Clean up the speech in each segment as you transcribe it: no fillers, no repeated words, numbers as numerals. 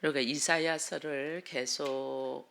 그러니까 이사야서를 계속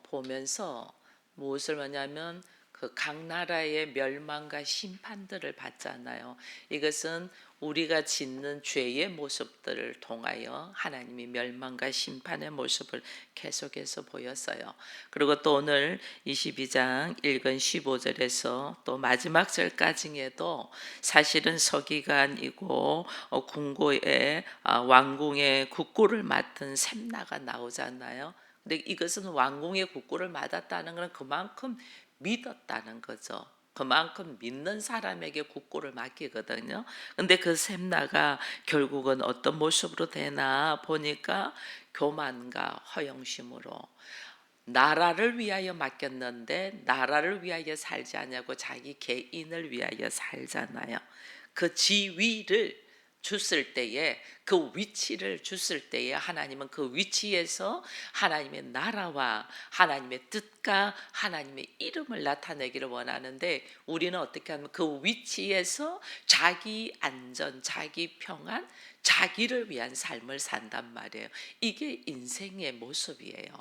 보면서 무엇을 하냐면 그 각 나라의 멸망과 심판들을 받잖아요. 이것은 우리가 짓는 죄의 모습들을 통하여 하나님이 멸망과 심판의 모습을 계속해서 보였어요. 그리고 또 오늘 22장 읽은 15절에서 또 마지막 절까지에도 사실은 서기관이고 궁고의 왕궁의 국고를 맡은 셈나가 나오잖아요. 근데 이것은 왕궁의 국고를 맡았다는 것은 그만큼 믿었다는 거죠. 그만큼 믿는 사람에게 국고를 맡기거든요. 근데 그 셈나가 결국은 어떤 모습으로 되나 보니까 교만과 허영심으로 나라를 위하여 맡겼는데 나라를 위하여 살지 않냐고 자기 개인을 위하여 살잖아요. 그 지위를 줬을 때에 그 위치를 줬을 때에 하나님은 그 위치에서 하나님의 나라와 하나님의 뜻과 하나님의 이름을 나타내기를 원하는데 우리는 어떻게 하면 그 위치에서 자기 안전, 자기 평안, 자기를 위한 삶을 산단 말이에요. 이게 인생의 모습이에요.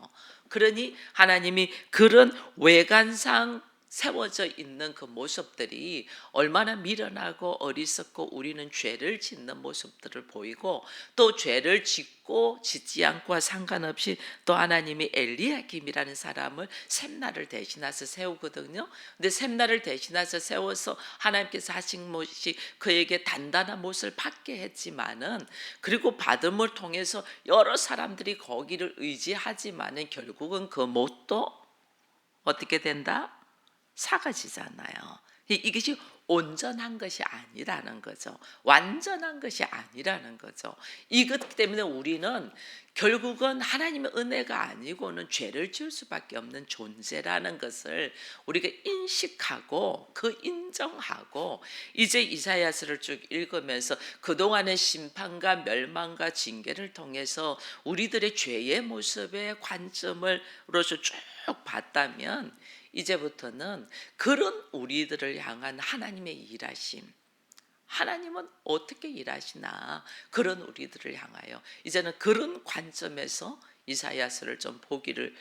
그러니 하나님이 그런 외관상 세워져 있는 그 모습들이 얼마나 미련하고 어리석고 우리는 죄를 짓는 모습들을 보이고 또 죄를 짓고 짓지 않고와 상관없이 또 하나님이 엘리야김이라는 사람을 셈나를 대신해서 세우거든요. 근데 셈나를 대신해서 세워서 하나님께서 하신 것이 그에게 단단한 못을 받게 했지만은 그리고 받음을 통해서 여러 사람들이 거기를 의지하지만은 결국은 그 못도 어떻게 된다? 사라지잖아요. 이것이 온전한 것이 아니라는 거죠. 완전한 것이 아니라는 거죠. 이것 때문에 우리는 결국은 하나님의 은혜가 아니고는 죄를 지을 수밖에 없는 존재라는 것을 우리가 인식하고 그 인정하고 이제 이사야서를 쭉 읽으면서 그동안의 심판과 멸망과 징계를 통해서 우리들의 죄의 모습의 관점으로서 쭉 봤다면 이제부터는 그런 우리들을 향한 하나님의 일하심, 하나님은 어떻게 일하시나 그런 우리들을 향하여 이제는 그런 관점에서 이사야서를 좀 보기를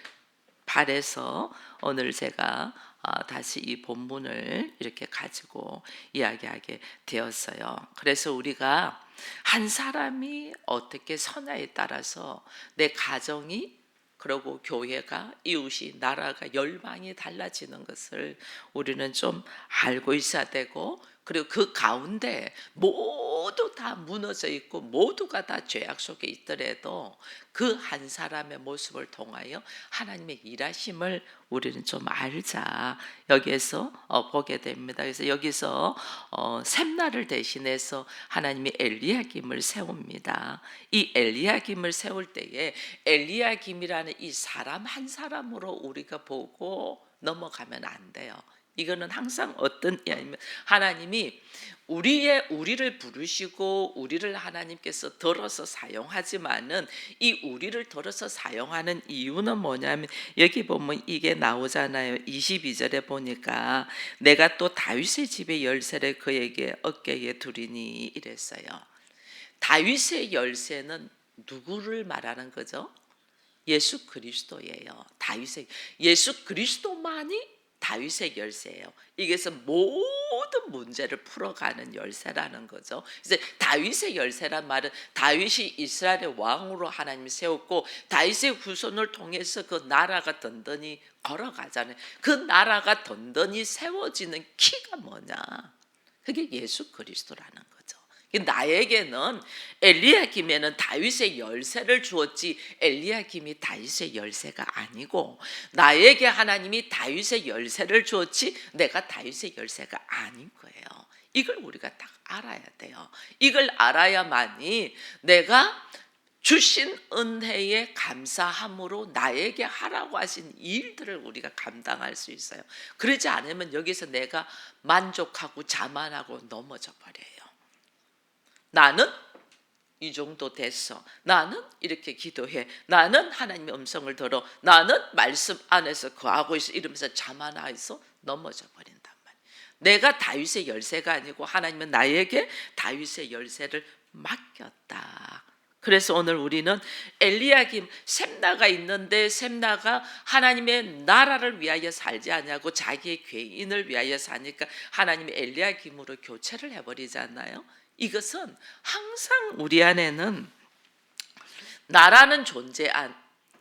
바래서 오늘 제가 다시 이 본문을 이렇게 가지고 이야기하게 되었어요. 그래서 우리가 한 사람이 어떻게 선냐에 따라서 내 가정이 그리고 교회가 이웃이 나라가 열방이 달라지는 것을 우리는 좀 알고 있어야 되고 그리고 그 가운데 모두 다 무너져 있고 모두가 다 죄악 속에 있더라도 그 한 사람의 모습을 통하여 하나님의 일하심을 우리는 좀 알자 여기에서 보게 됩니다. 그래서 여기서 셈나를 대신해서 하나님이 엘리야김을 세웁니다. 이 엘리야김을 세울 때에 엘리야김이라는 이 사람 한 사람으로 우리가 보고 넘어가면 안 돼요. 이거는 항상 어떤 이야기냐면 하나님이 우리를 부르시고 우리를 하나님께서 들어서 사용하지만은 이 우리를 들어서 사용하는 이유는 뭐냐면 여기 보면 이게 나오잖아요. 22절에 보니까 내가 또 다윗의 집의 열쇠를 그에게 어깨에 두리니 이랬어요. 다윗의 열쇠는 누구를 말하는 거죠? 예수 그리스도예요. 다윗의 예수 그리스도만이 다윗의 열쇠예요. 이게서 모든 문제를 풀어가는 열쇠라는 거죠. 이제 다윗의 열쇠란 말은 다윗이 이스라엘의 왕으로 하나님이 세웠고 다윗의 후손을 통해서 그 나라가 든든히 걸어가잖아요. 그 나라가 든든히 세워지는 키가 뭐냐? 그게 예수 그리스도라는 거죠. 나에게는 엘리야김에는 다윗의 열쇠를 주었지 엘리야김이 다윗의 열쇠가 아니고 나에게 하나님이 다윗의 열쇠를 주었지 내가 다윗의 열쇠가 아닌 거예요. 이걸 우리가 딱 알아야 돼요. 이걸 알아야만이 내가 주신 은혜에 감사함으로 나에게 하라고 하신 일들을 우리가 감당할 수 있어요. 그러지 않으면 여기서 내가 만족하고 자만하고 넘어져 버려요. 나는 이 정도 됐어. 나는 이렇게 기도해. 나는 하나님의 음성을 들어. 나는 말씀 안에서 거하고 있어. 이러면서 자만해서 넘어져 버린단 말이야. 내가 다윗의 열쇠가 아니고 하나님은 나에게 다윗의 열쇠를 맡겼다. 그래서 오늘 우리는 엘리야김 셈나가 있는데 셈나가 하나님의 나라를 위하여 살지 않냐고 자기의 개인을 위하여 사니까 하나님이 엘리야김으로 교체를 해버리잖아요. 이것은 항상 우리 안에는 나라는 존재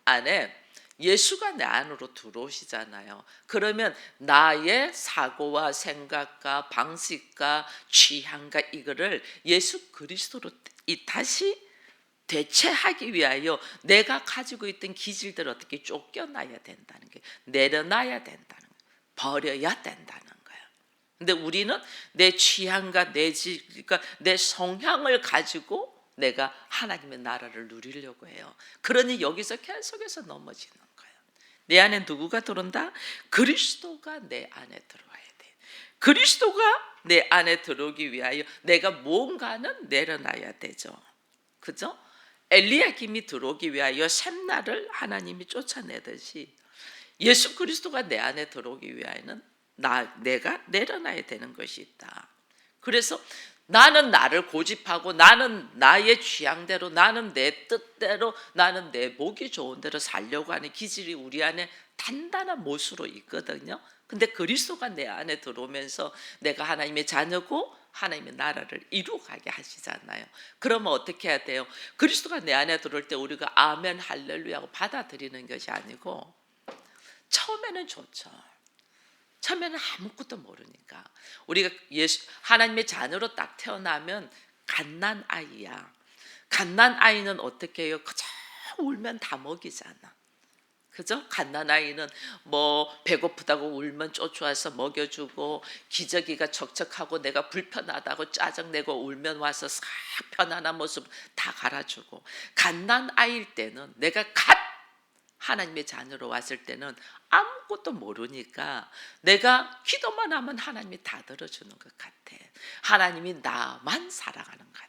안에 예수가 내 안으로 들어오시잖아요. 그러면 나의 사고와 생각과 방식과 취향과 이거를 예수 그리스도로 다시 대체하기 위하여 내가 가지고 있던 기질들을 어떻게 쫓겨나야 된다는 게, 내려놔야 된다는 거예요. 버려야 된다는 거예요. 근데 우리는 내 취향과 그러니까 내 성향을 가지고 내가 하나님의 나라를 누리려고 해요. 그러니 여기서 계속해서 넘어지는 거예요. 내 안에 누구가 들어온다? 그리스도가 내 안에 들어와야 돼. 그리스도가 내 안에 들어오기 위하여 내가 뭔가는 내려놔야 되죠. 그죠? 엘리야김이 들어오기 위하여 셈나를 하나님이 쫓아내듯이 예수 그리스도가 내 안에 들어오기 위하여는 내가 내려놔야 되는 것이 있다. 그래서 나는 나를 고집하고 나는 나의 취향대로, 나는 내 뜻대로, 나는 내 보기 좋은 대로 살려고 하는 기질이 우리 안에 단단한 못으로 있거든요. 근데 그리스도가 내 안에 들어오면서 내가 하나님의 자녀고 하나님의 나라를 이루어가게 하시잖아요. 그러면 어떻게 해야 돼요? 그리스도가 내 안에 들어올 때 우리가 아멘 할렐루야 하고 받아들이는 것이 아니고, 처음에는 좋죠. 처음에는 아무것도 모르니까 우리가 하나님의 자녀로 딱 태어나면 갓난 아이야. 갓난 아이는 어떻게 해요? 그저 울면 다 먹이잖아. 그죠? 갓난아이는 뭐 배고프다고 울면 쫓아와서 먹여주고, 기저귀가 척척하고 내가 불편하다고 짜증내고 울면 와서 싹 편안한 모습 다 갈아주고, 갓난아이일 때는 내가 하나님의 자녀로 왔을 때는 아무것도 모르니까 내가 기도만 하면 하나님이 다 들어주는 것 같아. 하나님이 나만 사랑하는 것 같아.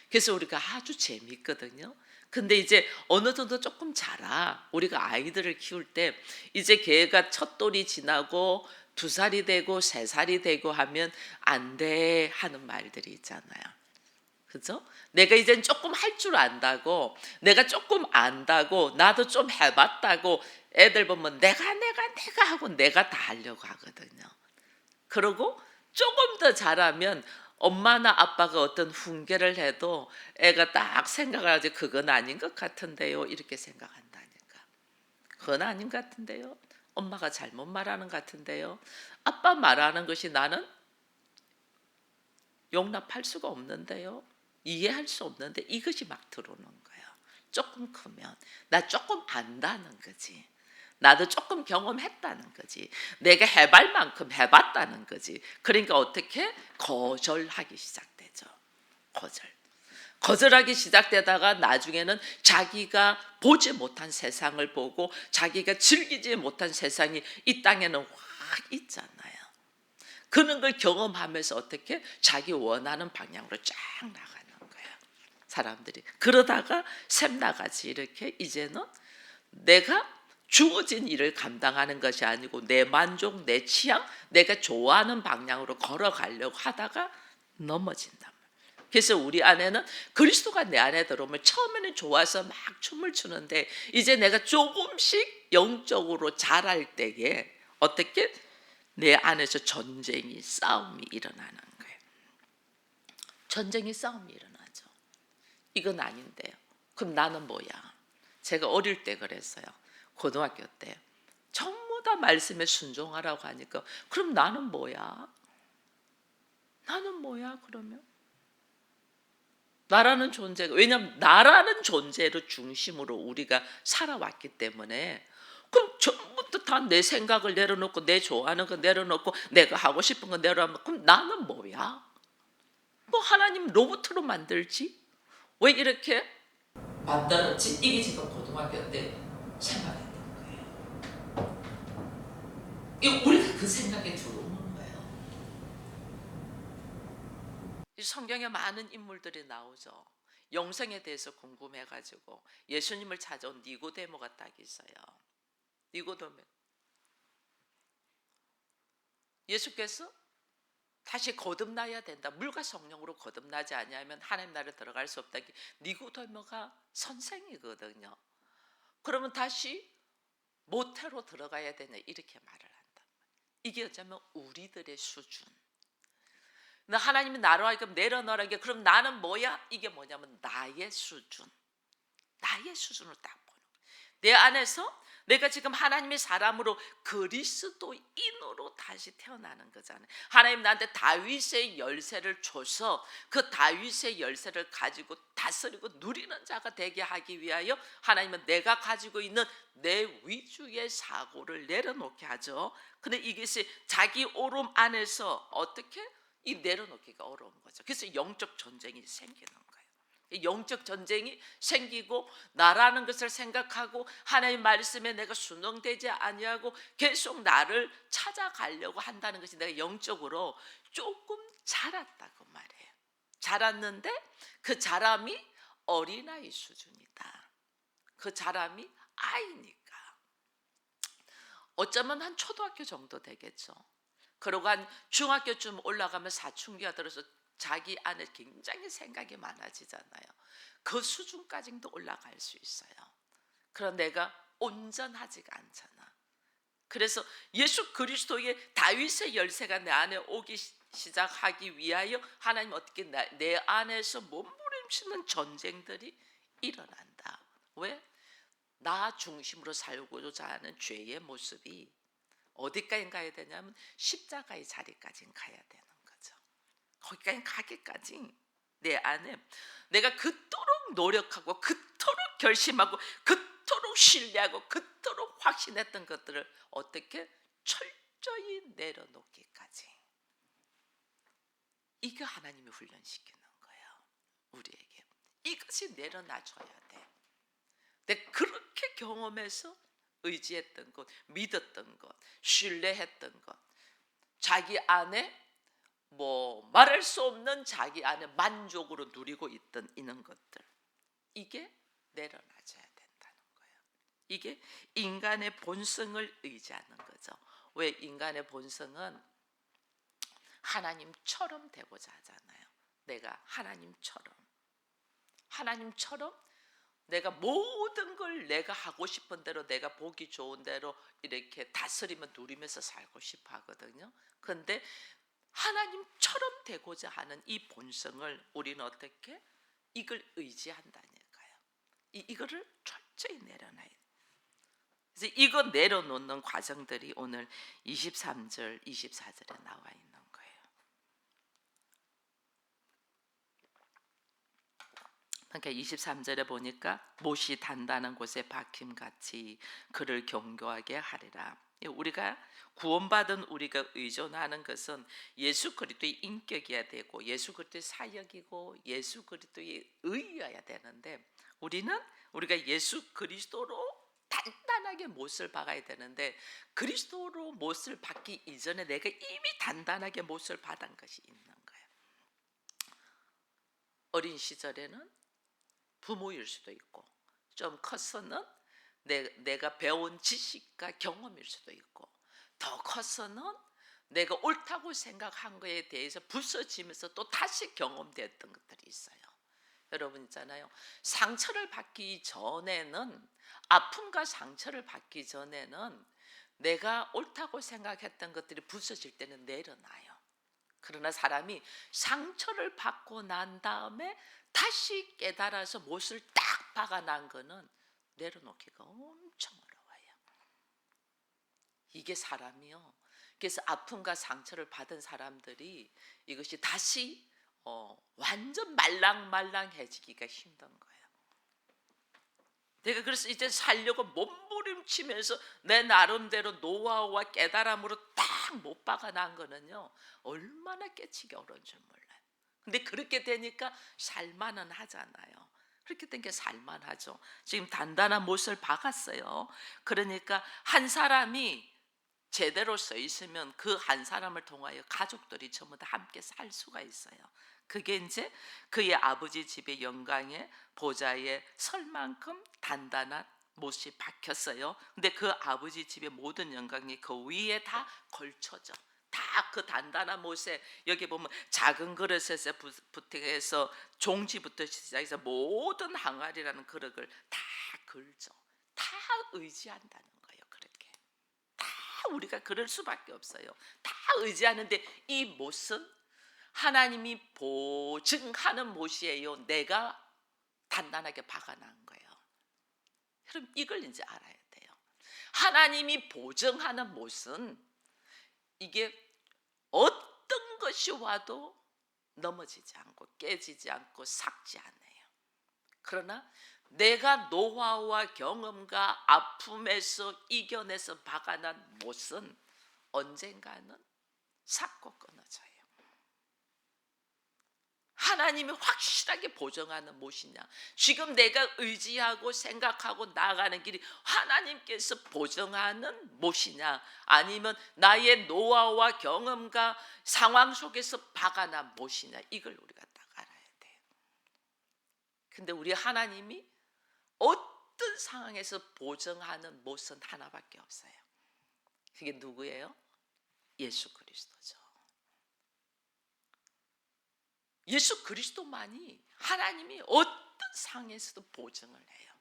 그래서 우리가 아주 재미있거든요. 근데 이제 어느 정도 조금 자라, 우리가 아이들을 키울 때 이제 걔가 첫 돌이 지나고 2살이 되고 3살이 되고 하면 안 돼 하는 말들이 있잖아요. 그죠? 내가 이젠 조금 할 줄 안다고, 내가 조금 안다고, 나도 좀 해봤다고 애들 보면 내가 하고 내가 다 하려고 하거든요. 그러고 조금 더 자라면 엄마나 아빠가 어떤 훈계를 해도 애가 딱 생각을 하지, 그건 아닌 것 같은데요, 이렇게 생각한다니까. 그건 아닌 것 같은데요, 엄마가 잘못 말하는 것 같은데요, 아빠 말하는 것이 나는 용납할 수가 없는데요, 이해할 수 없는데, 이것이 막 들어오는 거예요. 조금 크면 나 조금 안다는 거지, 나도 조금 경험했다는 거지, 내가 해볼 만큼 해봤다는 거지. 그러니까 어떻게 거절하기 시작되죠. 거절하기 시작되다가 나중에는 자기가 보지 못한 세상을 보고 자기가 즐기지 못한 세상이 이 땅에는 확 있잖아요. 그런 걸 경험하면서 어떻게 자기 원하는 방향으로 쫙 나가는 거예요, 사람들이. 그러다가 샘나같이 이렇게 이제는 내가 주어진 일을 감당하는 것이 아니고 내 만족, 내 취향, 내가 좋아하는 방향으로 걸어가려고 하다가 넘어진단 말이에요. 그래서 우리 안에는 그리스도가 내 안에 들어오면 처음에는 좋아서 막 춤을 추는데, 이제 내가 조금씩 영적으로 자랄 때에 어떻게 내 안에서 전쟁이, 싸움이 일어나는 거예요. 전쟁이, 싸움이 일어나죠. 이건 아닌데요. 그럼 나는 뭐야? 제가 어릴 때 그랬어요. 고등학교 때 전부 다 말씀에 순종하라고 하니까, 그럼 나는 뭐야? 나는 뭐야 그러면? 나라는 존재가, 왜냐하면 나라는 존재로 중심으로 우리가 살아왔기 때문에, 그럼 전부터 다 내 생각을 내려놓고 내 좋아하는 거 내려놓고 내가 하고 싶은 거 내려놓고, 그럼 나는 뭐야? 뭐 하나님 로봇으로 만들지? 왜 이렇게 만들었지? 이게 지금 고등학교 때 생각했던 거예요. 우리가 그 생각에 들어오는 거예요. 이 성경에 많은 인물들이 나오죠. 영생에 대해서 궁금해가지고 예수님을 찾아온 니고데모가 딱 있어요. 니고데모, 예수께서 다시 거듭나야 된다. 물과 성령으로 거듭나지 아니하면 하나님 나라에 들어갈 수 없다. 니고데모가 선생이거든요. 그러면 다시 모태로 들어가야 되냐 이렇게 말을 한다. 이게 어쩌면 우리들의 수준. 나 하나님이 나로 하여금 내려놓으라. 그럼 나는 뭐야? 이게 뭐냐면 나의 수준. 나의 수준을 딱 보는 거예요. 내 안에서 내가 지금 하나님의 사람으로 그리스도인으로 다시 태어나는 거잖아요. 하나님 나한테 다윗의 열쇠를 줘서 그 다윗의 열쇠를 가지고 다스리고 누리는 자가 되게 하기 위하여 하나님은 내가 가지고 있는 내 위주의 사고를 내려놓게 하죠. 근데 이것이 자기 오름 안에서 어떻게 이 내려놓기가 어려운 거죠. 그래서 영적 전쟁이 생기는 거예요. 영적 전쟁이 생기고 나라는 것을 생각하고 하나님 말씀에 내가 순응되지 아니하고 계속 나를 찾아가려고 한다는 것이 내가 영적으로 조금 자랐다고 말해요. 자랐는데 그 자람이 어린아이 수준이다. 그 자람이 아이니까 어쩌면 한 초등학교 정도 되겠죠. 그러고 한 중학교쯤 올라가면 사춘기가 들어서 자기 안에 굉장히 생각이 많아지잖아요. 그 수준까지도 올라갈 수 있어요. 그럼 내가 온전하지가 않잖아. 그래서 예수 그리스도의 다윗의 열쇠가 내 안에 오기 시작하기 위하여 하나님 어떻게 내 안에서 몸부림치는 전쟁들이 일어난다. 왜? 나 중심으로 살고자 하는 죄의 모습이 어디까지 가야 되냐면 십자가의 자리까지 가야 되는 거죠. 거기까지 가기까지 내 안에 내가 그토록 노력하고 그토록 결심하고 그토록 신뢰하고 그토록 확신했던 것들을 어떻게 철저히 내려놓기까지. 이거 하나님이 훈련시키는 거예요. 우리에게 이것이 내려놔줘야 돼. 내가 그렇게 경험해서 의지했던 것, 믿었던 것, 신뢰했던 것, 자기 안에 말할 수 없는 자기 안에 만족으로 누리고 있는 것들, 이게 내려놔줘야 된다는 거예요. 이게 인간의 본성을 의지하는 거죠. 왜? 인간의 본성은 하나님처럼 되고자 하잖아요. 내가 하나님처럼 내가 모든 걸 내가 하고 싶은 대로 내가 보기 좋은 대로 이렇게 다스리며 누리면서 살고 싶어 하거든요. 그런데 하나님처럼 되고자 하는 이 본성을 우리는 어떻게 이걸 의지한다니까요. 이거를 철저히 내려놔야 돼요. 그래서 이거 내려놓는 과정들이 오늘 23절, 24절에 나와 있는 거예요. 그러니까 23절에 보니까 못이 단단한 곳에 박힘같이 그를 경고하게 하리라. 우리가 구원받은 우리가 의존하는 것은 예수 그리스도의 인격이어야 되고 예수 그리스도의 사역이고 예수 그리스도의 의여야 되는데 우리가 예수 그리스도로 단단하게 못을 박아야 되는데 그리스도로 못을 박기 이전에 내가 이미 단단하게 못을 받은 것이 있는 거예요. 어린 시절에는 부모일 수도 있고 좀 커서는 내가 배운 지식과 경험일 수도 있고 더 커서는 내가 옳다고 생각한 거에 대해서 부서지면서 또 다시 경험됐던 것들이 있어요. 여러분 있잖아요. 상처를 받기 전에는 아픔과 상처를 받기 전에는 내가 옳다고 생각했던 것들이 부서질 때는 내려놔요. 그러나 사람이 상처를 받고 난 다음에 다시 깨달아서 못을 딱 박아난 거는 내려놓기가 엄청 어려워요. 이게 사람이요. 그래서 아픔과 상처를 받은 사람들이 이것이 다시 완전 말랑말랑해지기가 힘든 거예요. 내가 그래서 이제 살려고 몸부림치면서 내 나름대로 노하우와 깨달음으로 딱 못 박아난 거는요 얼마나 깨치기 어려운 줄 몰라요. 근데 그렇게 되니까 살만은 하잖아요. 그렇게 된 게 살만하죠. 지금 단단한 못을 박았어요. 그러니까 한 사람이 제대로 써 있으면 그 한 사람을 통하여 가족들이 전부 다 함께 살 수가 있어요. 그게 이제 그의 아버지 집의 영광의 보좌에 설 만큼 단단한 못이 박혔어요. 근데 그 아버지 집의 모든 영광이 그 위에 다 걸쳐져. 다 그 단단한 못에 여기 보면 작은 그릇에서 부팅해서 종지부터 시작해서 모든 항아리라는 그릇을 다 걸죠. 다 의지한다는 거예요. 그렇게 다 우리가 그럴 수밖에 없어요. 다 의지하는데 이 못은 하나님이 보증하는 못이에요. 내가 단단하게 박아놓은 거예요. 여러분 이걸 이제 알아야 돼요. 하나님이 보증하는 못은 이게 어떤 것이 와도 넘어지지 않고 깨지지 않고 삭지 않아요. 그러나 내가 노하우와 경험과 아픔에서 이겨내서 박아난 못은 언젠가는 삭고 끊어져요. 하나님이 확실하게 보정하는 무엇이냐? 지금 내가 의지하고 생각하고 나아가는 길이 하나님께서 보정하는 무엇이냐? 아니면 나의 노하우와 경험과 상황 속에서 박아난 무엇이냐? 이걸 우리가 딱 알아야 돼요. 근데 우리 하나님이 어떤 상황에서 보정하는 못은 하나밖에 없어요. 그게 누구예요? 예수 그리스도죠. 예수 그리스도만이 하나님이 어떤 상황에서도 보증을 해요.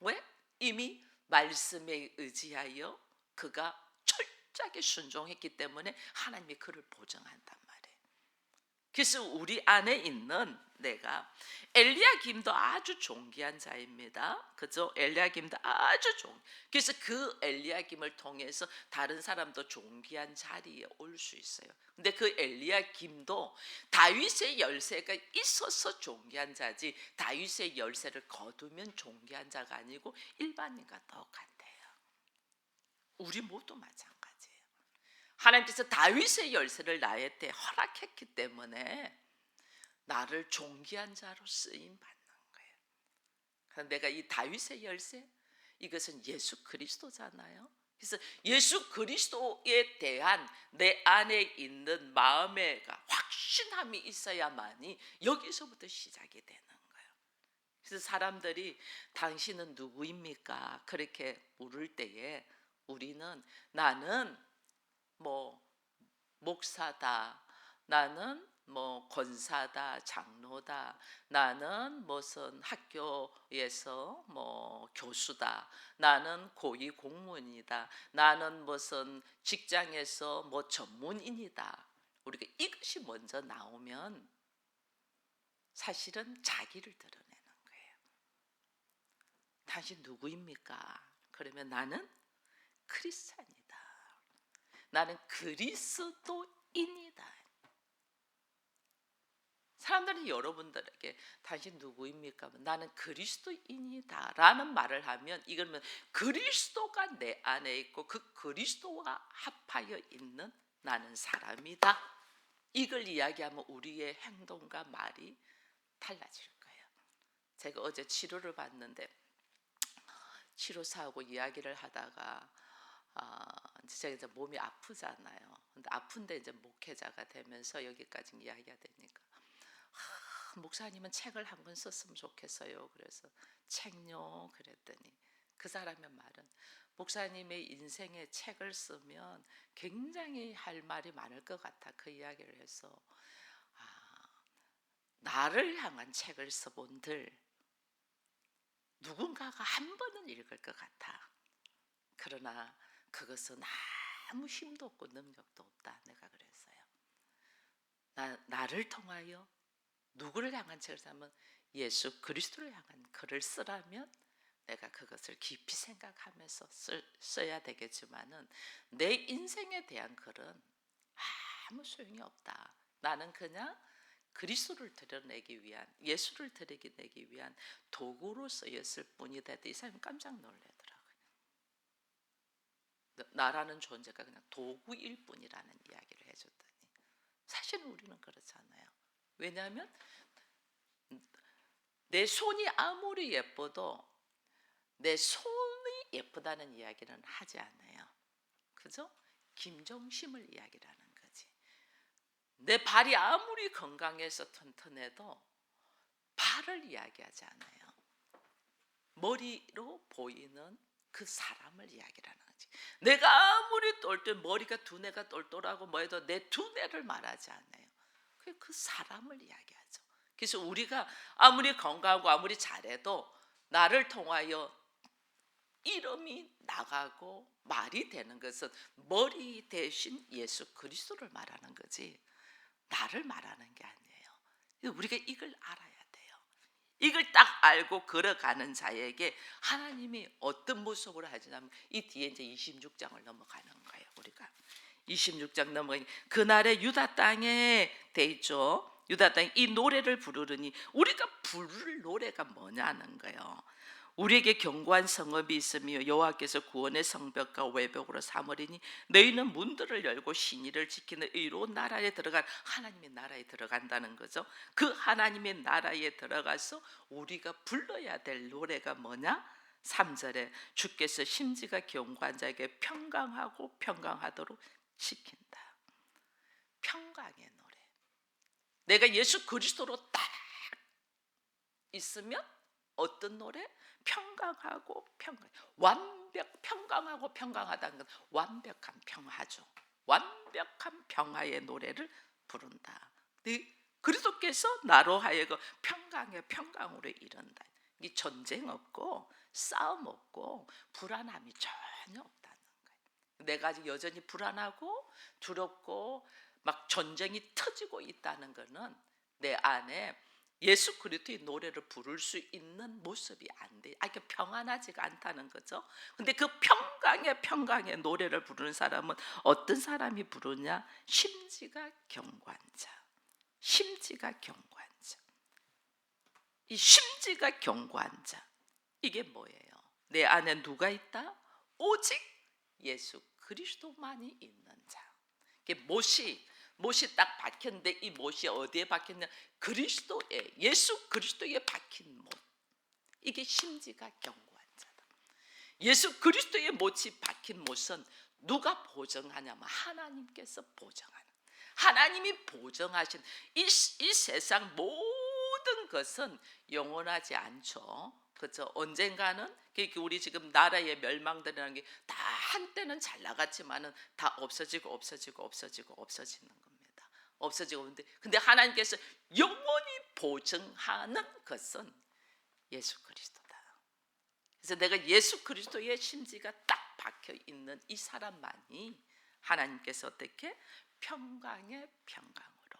왜? 이미 말씀에 의지하여 그가 철저하게 순종했기 때문에 하나님이 그를 보증한단 말이에요. 그래서 우리 안에 있는 내가 엘리야김도 아주 존귀한 자입니다. 그죠? 엘리야김도 아주 그래서 그 엘리야김을 통해서 다른 사람도 존귀한 자리에 올 수 있어요. 근데 그 엘리야김도 다윗의 열쇠가 있어서 존귀한 자지 다윗의 열쇠를 거두면 존귀한 자가 아니고 일반인과 똑같아요. 우리 모두 마찬가지예요. 하나님께서 다윗의 열쇠를 나한테 허락했기 때문에 나를 존귀한 자로 쓰임 받는 거예요. 그래서 내가 이 다윗의 열쇠 이것은 예수 그리스도잖아요. 그래서 예수 그리스도에 대한 내 안에 있는 마음의 확신함이 있어야만이 여기서부터 시작이 되는 거예요. 그래서 사람들이 당신은 누구입니까? 그렇게 물을 때에 우리는 나는 뭐 목사다, 나는 뭐 권사다, 장로다, 나는 무슨 학교에서 뭐 교수다, 나는 고위 공무원이다, 나는 무슨 직장에서 뭐 전문인이다. 우리가 이것이 먼저 나오면 사실은 자기를 드러내는 거예요. 당신 누구입니까? 그러면 나는 크리스찬이다. 나는 그리스도인이다. 사람들이 여러분들에게 당신 누구입니까? 나는 그리스도인이다 라는 말을 하면 이거는 그리스도가 내 안에 있고 그 그리스도와 합하여 있는 나는 사람이다. 이걸 이야기하면 우리의 행동과 말이 달라질 거예요. 제가 어제 치료를 받는데 치료사하고 이야기를 하다가 제가 이제 몸이 아프잖아요. 근데 아픈데 이제 목회자가 되면서 여기까지 이야기가 되니까 목사님은 책을 한 권 썼으면 좋겠어요. 그래서 책요 그랬더니 그 사람의 말은 목사님의 인생에 책을 쓰면 굉장히 할 말이 많을 것 같아. 그 이야기를 해서 나를 향한 책을 써본들 누군가가 한 번은 읽을 것 같아. 그러나 그것은 아무 힘도 없고 능력도 없다. 내가 그랬어요. 나를 통하여 누구를 향한 책을 쓰면 예수 그리스도를 향한 글을 쓰라면 내가 그것을 깊이 생각하면서 써야 되겠지만은 내 인생에 대한 글은 아무 소용이 없다. 나는 그냥 그리스도를 드러내기 위한 예수를 드러내기 위한 도구로 쓰였을 뿐이다. 이 사람이 깜짝 놀라더라고요. 나라는 존재가 그냥 도구일 뿐이라는 이야기를 해줬더니 사실 우리는 그렇잖아요. 왜냐하면 내 손이 아무리 예뻐도 내 손이 예쁘다는 이야기는 하지 않아요. 그죠? 김정심을 이야기를 하는 거지. 내 발이 아무리 건강해서 튼튼해도 발을 이야기하지 않아요. 머리로 보이는 그 사람을 이야기를 하는 거지. 내가 아무리 머리가 두뇌가 똘똘하고 뭐해도 내 두뇌를 말하지 않아요. 그 사람을 이야기하죠. 그래서 우리가 아무리 건강하고 아무리 잘해도 나를 통하여 이름이 나가고 말이 되는 것은 머리 대신 예수 그리스도를 말하는 거지 나를 말하는 게 아니에요. 우리가 이걸 알아야 돼요. 이걸 딱 알고 걸어가는 자에게 하나님이 어떤 모습으로 하시냐면 이 뒤에 이제 26장을 넘어가는 거예요. 우리가 26장 넘어가니 그날에 유다 땅에 돼 있죠. 유다 땅에 이 노래를 부르르니 우리가 부를 노래가 뭐냐는 거예요. 우리에게 견고한 성읍이 있으며 여호와께서 구원의 성벽과 외벽으로 삼으리니 너희는 문들을 열고 신의를 지키는 의로운 나라에 들어간 하나님의 나라에 들어간다는 거죠. 그 하나님의 나라에 들어가서 우리가 불러야 될 노래가 뭐냐? 3절에 주께서 심지가 견고한 자에게 평강하고 평강하도록 시킨다. 평강의 노래. 내가 예수 그리스도로 딱 있으면 어떤 노래? 평강하고 평강. 평강하고 평강하다는 건 완벽한 평화죠. 완벽한 평화의 노래를 부른다. 그리스도께서 나로 하여금 평강의 평강으로 이른다. 이 전쟁 없고 싸움 없고 불안함이 전혀 없다는 거예요. 내가 아직 여전히 불안하고 두렵고 막 전쟁이 터지고 있다는 것은 내 안에 예수 그리스도의 노래를 부를 수 있는 모습이 안 돼. 이게 평안하지가 않다는 거죠. 근데 그 평강의 노래를 부르는 사람은 어떤 사람이 부르냐? 심지가 견고한 자. 심지가 견고한 자. 이 심지가 견고한 자. 이게 뭐예요? 내 안에 누가 있다? 오직 예수 그리스도만이 있는 자. 이게 못이 딱 박혔는데 이 못이 어디에 박혔냐? 그리스도에, 예수 그리스도에 박힌 못. 이게 심지가 견고한 자다. 예수 그리스도의 못이 박힌 못은 누가 보정하냐면 하나님께서 보정하는. 하나님이 보정하신 이 세상 모든 것은 영원하지 않죠. 그렇죠. 언젠가는 우리 지금 나라의 멸망들이라는 게 다 한때는 잘 나갔지만은 다 없어지는 겁니다. 없어지고 있는데 근데 하나님께서 영원히 보증하는 것은 예수 그리스도다. 그래서 내가 예수 그리스도의 심지가 딱 박혀 있는 이 사람만이 하나님께서 어떻게 평강의 평강으로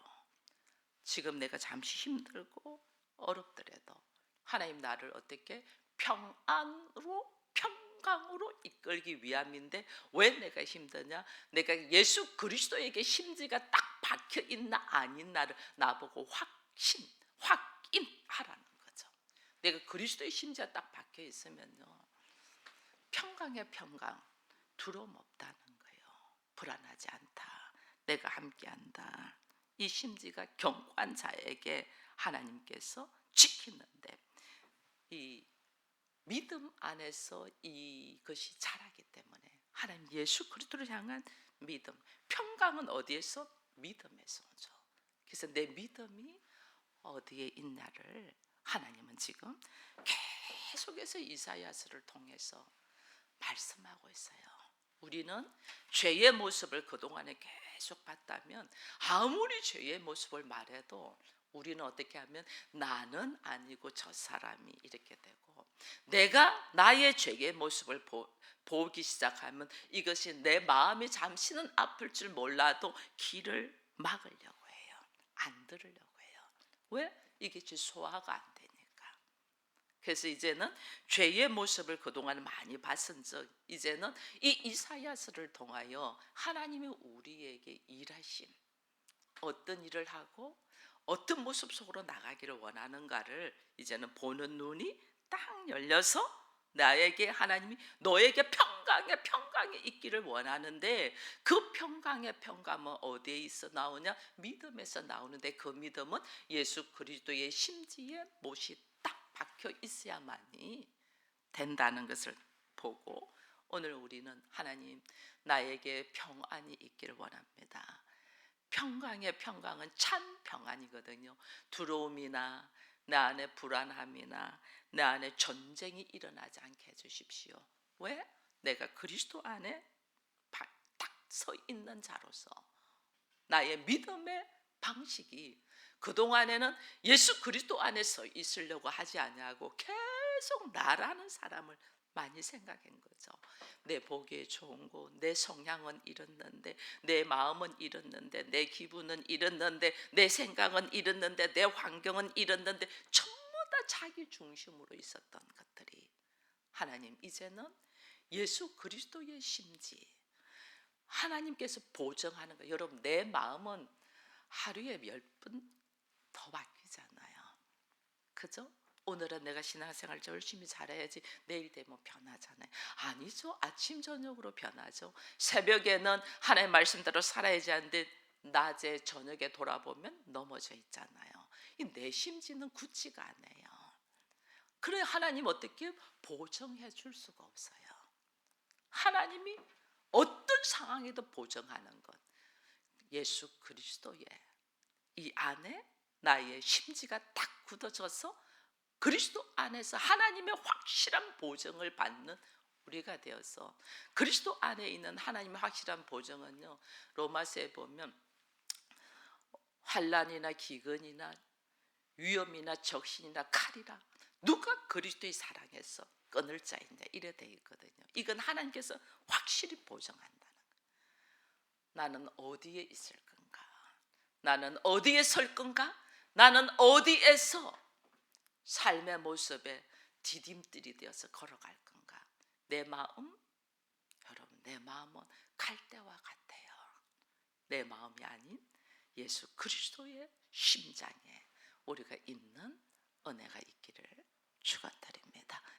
지금 내가 잠시 힘들고 어렵더라도 하나님 나를 어떻게 평강으로 이끌기 위함인데 왜 내가 힘드냐? 내가 예수 그리스도에게 심지가 딱 박혀 있나 아닌나를 나보고 확인하라는 거죠. 내가 그리스도의 심지가 딱 박혀 있으면요, 평강의 평강, 두려움 없다는 거예요. 불안하지 않다. 내가 함께한다. 이 심지가 견고한 자에게 하나님께서 지키는데 이 믿음 안에서 이것이 자라기 때문에 하나님 예수 그리스도를 향한 믿음, 평강은 어디에서? 믿음에서 오죠. 그래서 내 믿음이 어디에 있냐를 하나님은 지금 계속해서 이사야서를 통해서 말씀하고 있어요. 우리는 죄의 모습을 그동안에 계속 봤다면 아무리 죄의 모습을 말해도 우리는 어떻게 하면 나는 아니고 저 사람이 이렇게 되고 내가 나의 죄의 모습을 보기 시작하면 이것이 내 마음이 잠시는 아플 줄 몰라도 길을 막으려고 해요. 안 들으려고 해요. 왜? 이게 소화가 안 되니까. 그래서 이제는 죄의 모습을 그동안 많이 봤은 적 이제는 이 이사야서를 통하여 하나님이 우리에게 일하신 어떤 일을 하고 어떤 모습 속으로 나가기를 원하는가를 이제는 보는 눈이 딱 열려서 나에게 하나님이 너에게 평강에 있기를 원하는데 그 평강의 평감은 어디에 있어 나오냐? 믿음에서 나오는데 그 믿음은 예수 그리스도의 심지에 못이 딱 박혀 있어야만이 된다는 것을 보고 오늘 우리는 하나님 나에게 평안이 있기를 원합니다. 평강의 평강은 참 평안이거든요. 두려움이나 내 안에 불안함이나 내 안에 전쟁이 일어나지 않게 해주십시오. 왜? 내가 그리스도 안에 딱 서 있는 자로서 나의 믿음의 방식이 그동안에는 예수 그리스도 안에 서 있으려고 하지 아니하고 계속 나라는 사람을 많이 생각한 거죠. 내 보기에 좋은 거, 내 성향은 이렇는데, 내 마음은 이렇는데, 내 기분은 이렇는데, 내 생각은 이렇는데, 내 환경은 이렇는데, 전부 다 자기 중심으로 있었던 것들이 하나님 이제는 예수 그리스도의 심지 하나님께서 보정하는 거예요. 여러분 내 마음은 하루에 10번 더 바뀌잖아요. 그죠? 오늘은 내가 신앙생활 열심히 잘해야지 내일 되면 변하잖아요. 아니죠. 아침 저녁으로 변하죠. 새벽에는 하나님의 말씀대로 살아야지 하는데 낮에 저녁에 돌아보면 넘어져 있잖아요. 내 심지는 굳지가 않아요. 그래 하나님 어떻게 보정해 줄 수가 없어요. 하나님이 어떤 상황에도 보정하는 것. 예수 그리스도의 이 안에 나의 심지가 딱 굳어져서 그리스도 안에서 하나님의 확실한 보정을 받는 우리가 되어서 그리스도 안에 있는 하나님의 확실한 보정은요. 로마서에 보면 환난이나 기근이나 위험이나 적신이나 칼이라 누가 그리스도의 사랑에서 끊을 자인데 이래 돼 있거든요. 이건 하나님께서 확실히 보정한다는 거예요. 나는 어디에 있을 건가? 나는 어디에 설 건가? 나는 어디에서 삶의 모습에 디딤돌이 되어서 걸어갈 건가? 내 마음, 여러분 내 마음은 갈대와 같아요. 내 마음이 아닌 예수 그리스도의 심장에 우리가 있는 은혜가 있기를 축원드립니다.